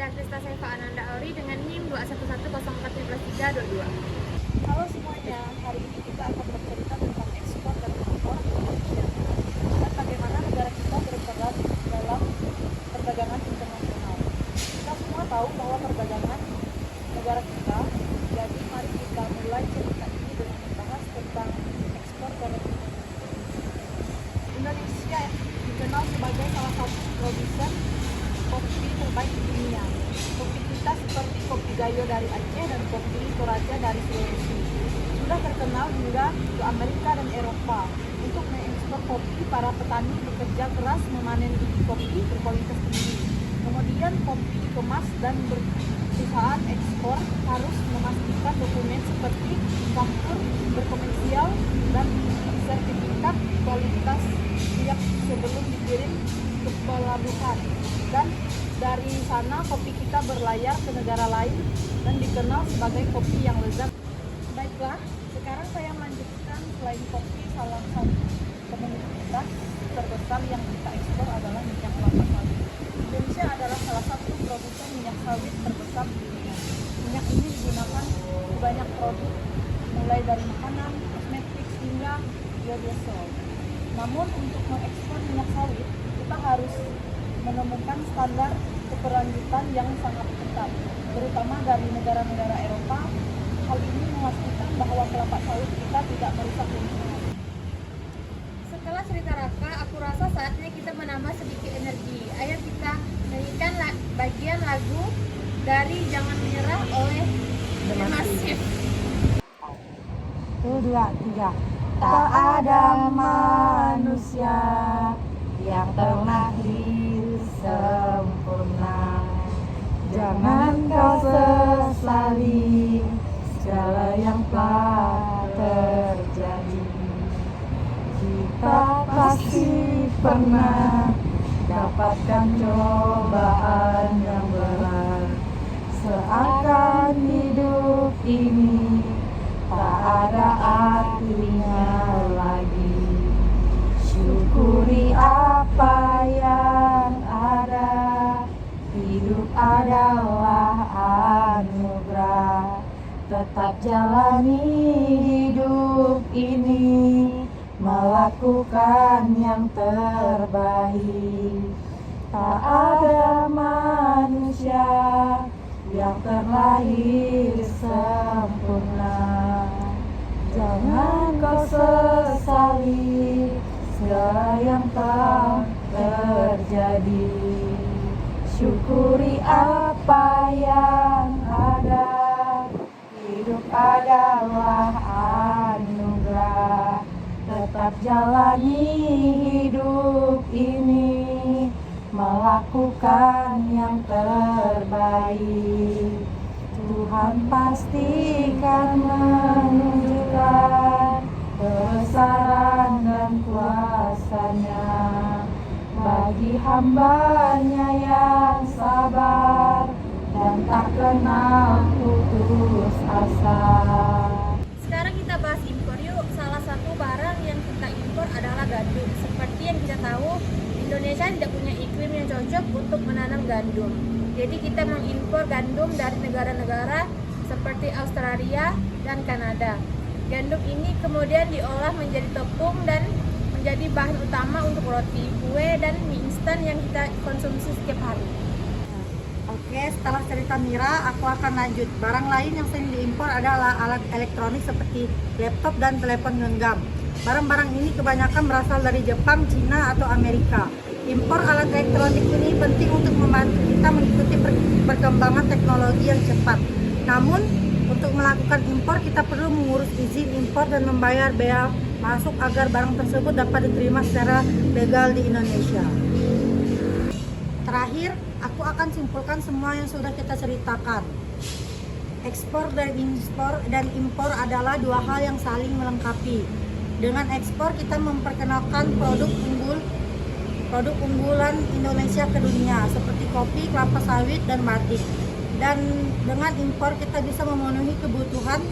saya Krista Saifa Ananda Auri dengan NIM 211041322. Halo semuanya, hari ini kita akan bercerita tentang ekspor dan impor Indonesia dan bagaimana negara kita berperan dalam perdagangan internasional. Kita semua tahu bahwa perdagangan negara kita, jadi mari kita mulai cerita ini dengan membahas tentang ekspor dan impor. Indonesia dikenal sebagai salah satu produsen kopi terbaik di dunia. Kopi kita seperti kopi Gayo dari Aceh dan kopi Toraja dari Sulawesi sudah terkenal hingga ke Amerika dan Eropa. Untuk mengekspor kopi, para petani bekerja keras memanen biji kopi berkualitas tinggi. Kemudian kopi dikemas dan perusahaan ekspor harus memastikan dokumen seperti faktur berkomersial dan sertifikat kualitas siap sebelum dikirim ke pelabuhan. Dan dari sana kopi kita berlayar ke negara lain dan dikenal sebagai kopi yang lezat. Baiklah, sekarang saya melanjutkan. Selain kopi, salah satu komoditas terbesar yang kita ekspor adalah minyak kelapa sawit. Indonesia adalah salah satu produsen minyak sawit terbesar di dunia. Minyak ini digunakan di banyak produk, mulai dari makanan, kosmetik, hingga biodiesel. Namun untuk mengekspor minyak sawit, kita harus menemukan standar keberlanjutan yang sangat ketat, terutama dari negara-negara Eropa. Hal ini memastikan bahwa kelapa sawit kita tidak merusak lingkungan. Setelah cerita Raka, aku rasa saatnya kita menambah sedikit energi. Ayo kita nyanyikan bagian lagu dari Jangan Menyerah oleh The Massive. 1, 2, 3. Tak ada manusia yang terlahir sempurna. Jangan kau sesali segala yang telah terjadi. Kita pasti pernah dapatkan cobaan yang berat. Seakan hidup ini tak ada artinya lagi. Syukuri apa yang ada. Hidup adalah anugerah. Tetap jalani hidup ini, melakukan yang terbaik. Tak ada manusia yang terlahir sempurna. Jangan kau sesali segala yang telah terjadi. Syukuri apa yang ada. Hidup adalah anugerah. Tetap jalani hidup ini, melakukan yang terbaik. Tuhan pastikan menunjukkan kebesaran dan kuasa-Nya bagi hamba-Nya yang sabar dan tak kenal putus asa. Sekarang kita bahas impor yuk. Salah satu barang yang kita impor adalah gandum. Seperti yang kita tahu, Indonesia tidak punya iklim yang cocok untuk menanam gandum. Jadi kita mengimpor gandum dari negara-negara seperti Australia dan Kanada. Gandum ini kemudian diolah menjadi tepung dan menjadi bahan utama untuk roti, kue, dan mie instan yang kita konsumsi setiap hari. Oke, setelah cerita Mira, aku akan lanjut. Barang lain yang sering diimpor adalah alat elektronik seperti laptop dan telepon genggam. Barang-barang ini kebanyakan berasal dari Jepang, Cina, atau Amerika. Impor alat elektronik ini penting untuk membantu kita mengikuti perkembangan teknologi yang cepat. Namun, untuk melakukan impor kita perlu mengurus izin impor dan membayar bea masuk agar barang tersebut dapat diterima secara legal di Indonesia. Terakhir, aku akan simpulkan semua yang sudah kita ceritakan. Ekspor dan impor adalah dua hal yang saling melengkapi. Dengan ekspor kita memperkenalkan produk unggulan Indonesia ke dunia seperti kopi, kelapa sawit, dan batik. Dan dengan impor kita bisa memenuhi kebutuhan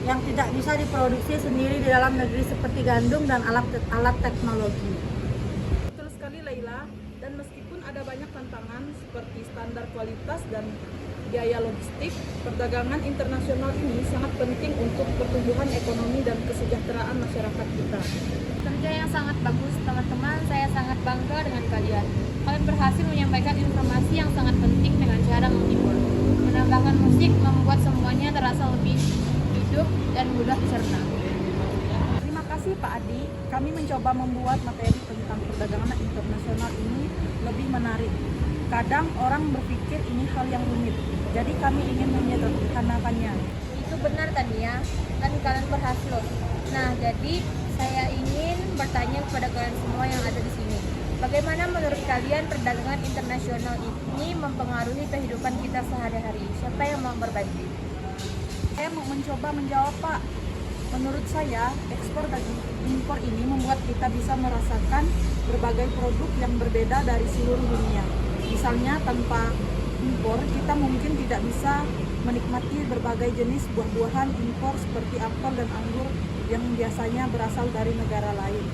yang tidak bisa diproduksi sendiri di dalam negeri seperti gandum dan alat teknologi. Betul sekali Laila, dan meskipun ada banyak tantangan, persaingan seperti standar kualitas dan biaya logistik, perdagangan internasional ini sangat penting untuk pertumbuhan ekonomi dan kesejahteraan masyarakat kita. Kerja yang sangat bagus, teman-teman. Saya sangat bangga dengan kalian. Kalian berhasil menyampaikan informasi yang sangat penting dengan cara menghibur. Menambahkan musik membuat semuanya terasa lebih hidup dan mudah dicerna. Terima kasih Pak Adi, kami mencoba membuat materi tentang perdagangan internasional ini lebih menarik. Kadang orang berpikir ini hal yang rumit, jadi kami ingin menyederhanakannya. Itu benar Tania, kan kalian berhasil. Nah, jadi saya ingin bertanya kepada kalian semua yang ada di sini. Bagaimana menurut kalian perdagangan internasional ini mempengaruhi kehidupan kita sehari-hari? Siapa yang mau berbagi? Saya mau mencoba menjawab Pak. Menurut saya, ekspor dan impor ini membuat kita bisa merasakan berbagai produk yang berbeda dari seluruh dunia. Misalnya tanpa impor, kita mungkin tidak bisa menikmati berbagai jenis buah-buahan impor seperti apel dan anggur yang biasanya berasal dari negara lain.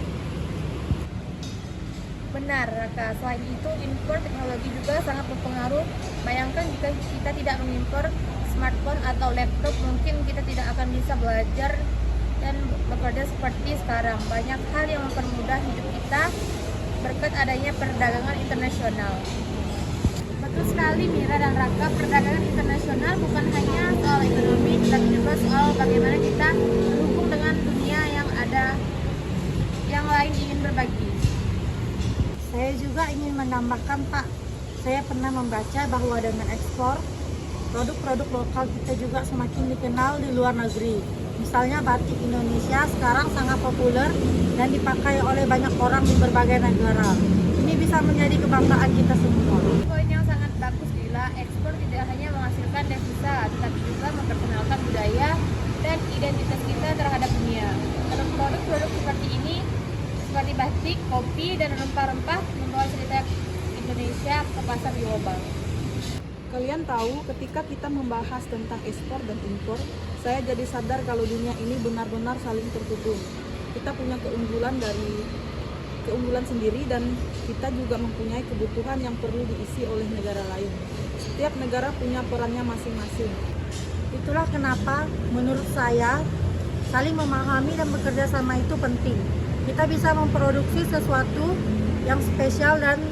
Benar, Raka. Selain itu, impor teknologi juga sangat berpengaruh. Bayangkan jika kita tidak mengimpor smartphone atau laptop, mungkin kita tidak akan bisa belajar dan bekerja seperti sekarang. Banyak hal yang mempermudah hidup kita berkat adanya perdagangan internasional. Betul sekali Mira dan Raka, perdagangan internasional bukan hanya soal ekonomi, tetapi juga soal bagaimana kita berhubung dengan dunia yang ada, yang lain ingin berbagi. Saya juga ingin menambahkan Pak, saya pernah membaca bahwa dengan ekspor, produk-produk lokal kita juga semakin dikenal di luar negeri. Misalnya batik Indonesia sekarang sangat populer dan dipakai oleh banyak orang di berbagai negara. Ini bisa menjadi kebanggaan kita semua. Poin yang sangat bagus bila ekspor tidak hanya menghasilkan devisa, tetapi juga memperkenalkan budaya dan identitas kita terhadap dunia. Dalam produk-produk seperti ini, seperti batik, kopi, dan rempah-rempah membawa cerita Indonesia ke pasar global. Kalian tahu, ketika kita membahas tentang ekspor dan impor, saya jadi sadar kalau dunia ini benar-benar saling terhubung. Kita punya keunggulan sendiri dan kita juga mempunyai kebutuhan yang perlu diisi oleh negara lain. Setiap negara punya perannya masing-masing. Itulah kenapa menurut saya saling memahami dan bekerja sama itu penting. Kita bisa memproduksi sesuatu yang spesial dan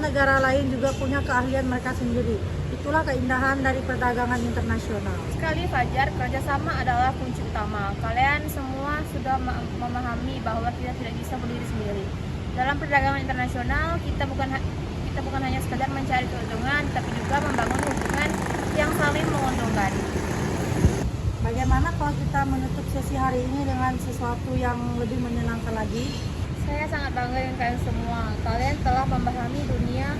negara lain juga punya keahlian mereka sendiri. Itulah keindahan dari perdagangan internasional. Sekali Fajar, kerjasama adalah kunci utama. Kalian semua sudah memahami bahwa kita tidak bisa berdiri sendiri. Dalam perdagangan internasional, kita bukan hanya sekedar mencari keuntungan, tapi juga membangun hubungan yang saling menguntungkan. Bagaimana kalau kita menutup sesi hari ini dengan sesuatu yang lebih menyenangkan lagi? Saya sangat bangga dengan kalian semua. Kalian telah memahami dunia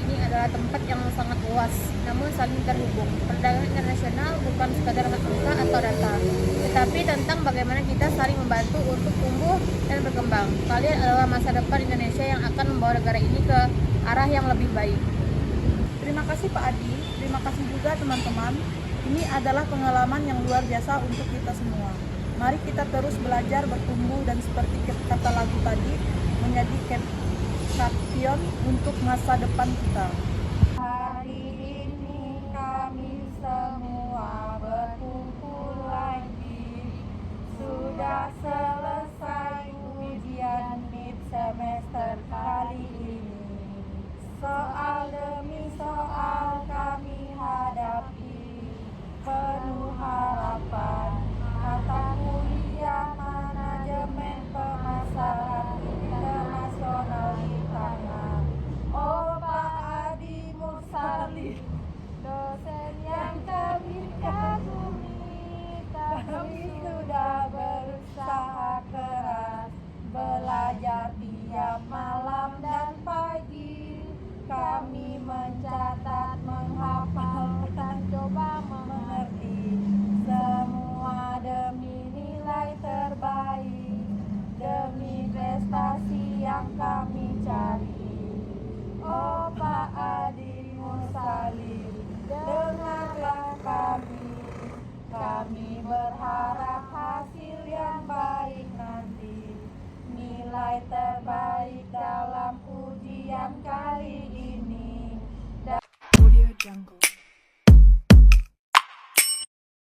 ini adalah tempat yang sangat luas, namun saling terhubung. Perdagangan internasional bukan sekadar angka atau data, tetapi tentang bagaimana kita saling membantu untuk tumbuh dan berkembang. Kalian adalah masa depan Indonesia yang akan membawa negara ini ke arah yang lebih baik. Terima kasih Pak Adi, terima kasih juga teman-teman. Ini adalah pengalaman yang luar biasa untuk kita semua. Mari kita terus belajar, bertumbuh, dan seperti kata lagu tadi, menjadi champion untuk masa depan kita. Hari ini kami semua berkumpul lagi. Sudah selesai ujian mid semester kali ini. Soal demi soal kami hadapi, penuh harapan. Mata kuliah manajemen pemasaran internasional di tangan. Oh Pak Adi Mursali, dosen yang kami kagumi. Kami sudah berusaha keras, belajar tiap malam dan pagi. Kami mencatat, menghafal, dan coba mengerti. Semua demi nilai terbaik, demi prestasi yang kami cari. Oh Pak Adi Mursali, dengarlah kami berharap hasil yang baik nanti. Nilai terbaik dalam ujian kali ini, terjangkau.